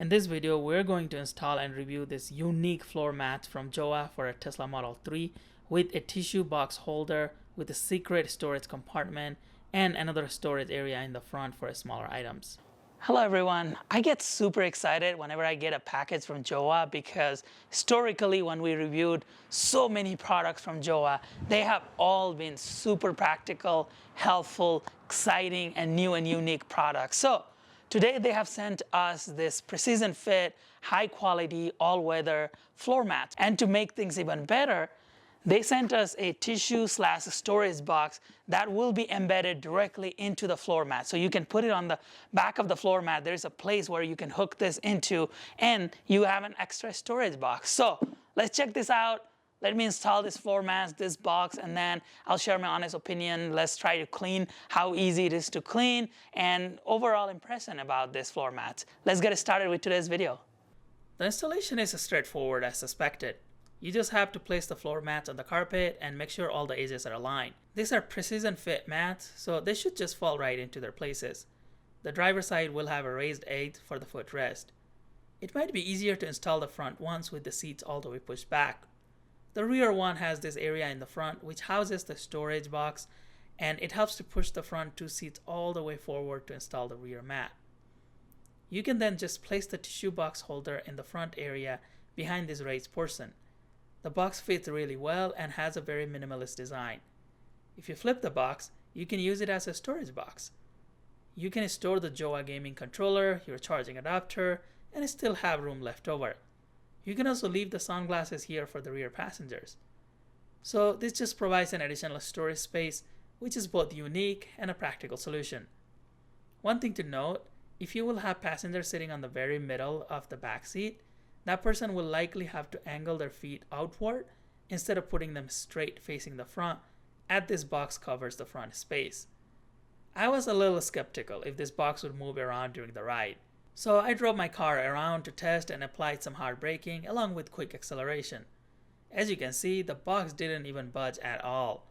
In this video, we're going to install and review this unique floor mat from JOWUA for a Tesla Model 3 with a tissue box holder with a secret storage compartment and another storage area in the front for smaller items. Hello everyone. I get super excited whenever I get a package from JOWUA because historically when we reviewed so many products from JOWUA, they have all been super practical, helpful, exciting, and new and unique products. So today they have sent us this precision fit, high quality, all-weather floor mat. And to make things even better, they sent us a tissue/storage box that will be embedded directly into the floor mat. So you can put it on the back of the floor mat. There's a place where you can hook this into and you have an extra storage box. So let's check this out. Let me install this floor mat, this box, and then I'll share my honest opinion. Let's try to clean, how easy it is to clean, and overall impression about this floor mat. Let's get started with today's video. The installation is straightforward as suspected. You just have to place the floor mats on the carpet and make sure all the edges are aligned. These are precision fit mats, so they should just fall right into their places. The driver's side will have a raised edge for the footrest. It might be easier to install the front ones with the seats all the way pushed back. The rear one has this area in the front which houses the storage box, and it helps to push the front two seats all the way forward to install the rear mat. You can then just place the tissue box holder in the front area behind this raised portion. The box fits really well and has a very minimalist design. If you flip the box, you can use it as a storage box. You can store the JOWUA gaming controller, your charging adapter, and still have room left over. You can also leave the sunglasses here for the rear passengers. So this just provides an additional storage space, which is both unique and a practical solution. One thing to note, if you will have passengers sitting on the very middle of the back seat, that person will likely have to angle their feet outward instead of putting them straight facing the front, as this box covers the front space. I was a little skeptical if this box would move around during the ride. So I drove my car around to test and applied some hard braking along with quick acceleration. As you can see, the box didn't even budge at all.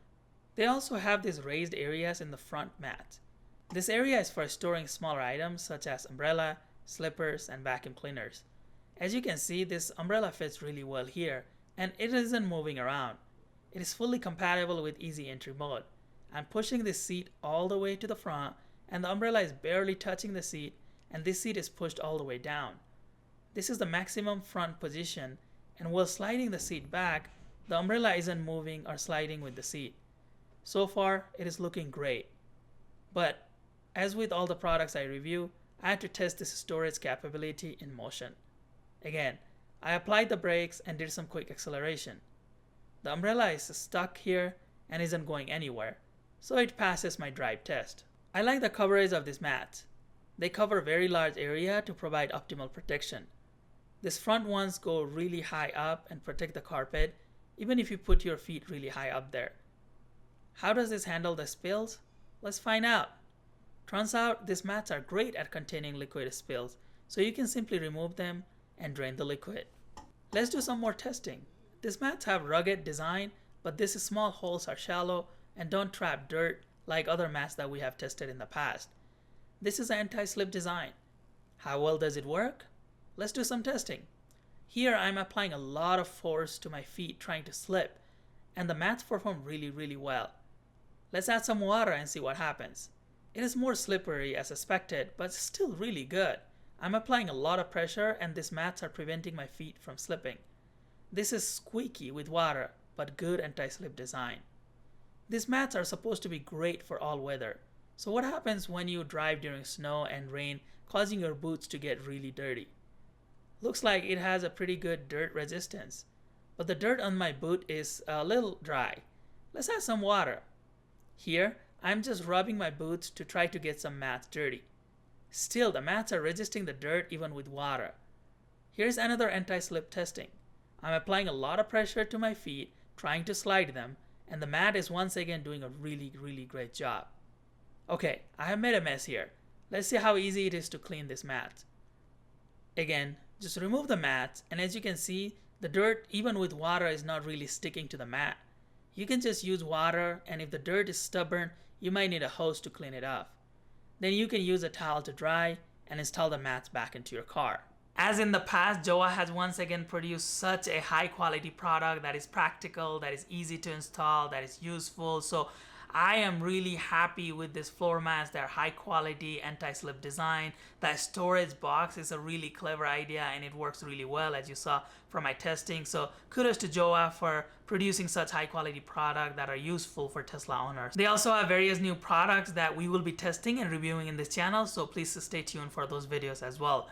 They also have these raised areas in the front mat. This area is for storing smaller items such as umbrella, slippers, and vacuum cleaners. As you can see, this umbrella fits really well here and it isn't moving around. It is fully compatible with easy entry mode. I'm pushing this seat all the way to the front and the umbrella is barely touching the seat, and this seat is pushed all the way down. This is the maximum front position, and while sliding the seat back, the umbrella isn't moving or sliding with the seat. So far, it is looking great. But as with all the products I review, I had to test this storage capability in motion. Again, I applied the brakes and did some quick acceleration. The umbrella is stuck here and isn't going anywhere, so it passes my drive test. I like the coverage of this mat. They cover a very large area to provide optimal protection. These front ones go really high up and protect the carpet, even if you put your feet really high up there. How does this handle the spills? Let's find out. Turns out these mats are great at containing liquid spills, so you can simply remove them and drain the liquid. Let's do some more testing. These mats have rugged design, but these small holes are shallow and don't trap dirt like other mats that we have tested in the past. This is an anti-slip design. How well does it work? Let's do some testing. Here I'm applying a lot of force to my feet trying to slip, and the mats perform really well. Let's add some water and see what happens. It is more slippery as expected, but still really good. I'm applying a lot of pressure and these mats are preventing my feet from slipping. This is squeaky with water, but good anti-slip design. These mats are supposed to be great for all weather. So what happens when you drive during snow and rain, causing your boots to get really dirty? Looks like it has a pretty good dirt resistance, but the dirt on my boot is a little dry. Let's add some water. Here, I'm just rubbing my boots to try to get some mats dirty. Still, the mats are resisting the dirt even with water. Here's another anti-slip testing. I'm applying a lot of pressure to my feet, trying to slide them, and the mat is once again doing a really great job. Okay, I have made a mess here. Let's see how easy it is to clean this mat. Again, just remove the mat, and as you can see, the dirt even with water is not really sticking to the mat. You can just use water, and if the dirt is stubborn, you might need a hose to clean it off. Then you can use a towel to dry and install the mats back into your car. As in the past, JOWUA has once again produced such a high quality product that is practical, that is easy to install, that is useful. So I am really happy with this floor mats. They're high quality, anti-slip design. That storage box is a really clever idea and it works really well, as you saw from my testing. So kudos to JOWUA for producing such high quality product that are useful for Tesla owners. They also have various new products that we will be testing and reviewing in this channel, so please stay tuned for those videos as well.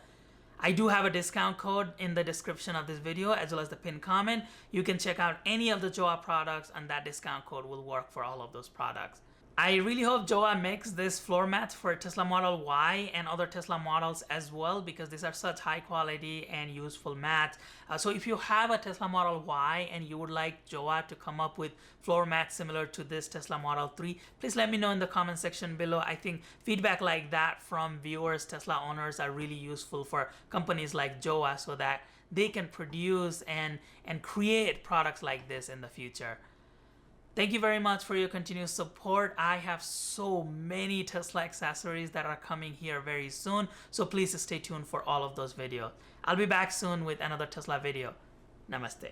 I do have a discount code in the description of this video as well as the pinned comment. You can check out any of the JOWUA products and that discount code will work for all of those products. I really hope JOWUA makes this floor mat for Tesla Model Y and other Tesla models as well, because these are such high quality and useful mats. So if you have a Tesla Model Y and you would like JOWUA to come up with floor mats similar to this Tesla Model 3, please let me know in the comment section below. I think feedback like that from viewers, Tesla owners, are really useful for companies like JOWUA so that they can produce and create products like this in the future. Thank you very much for your continued support. I have so many Tesla accessories that are coming here very soon, so please stay tuned for all of those videos. I'll be back soon with another Tesla video. Namaste.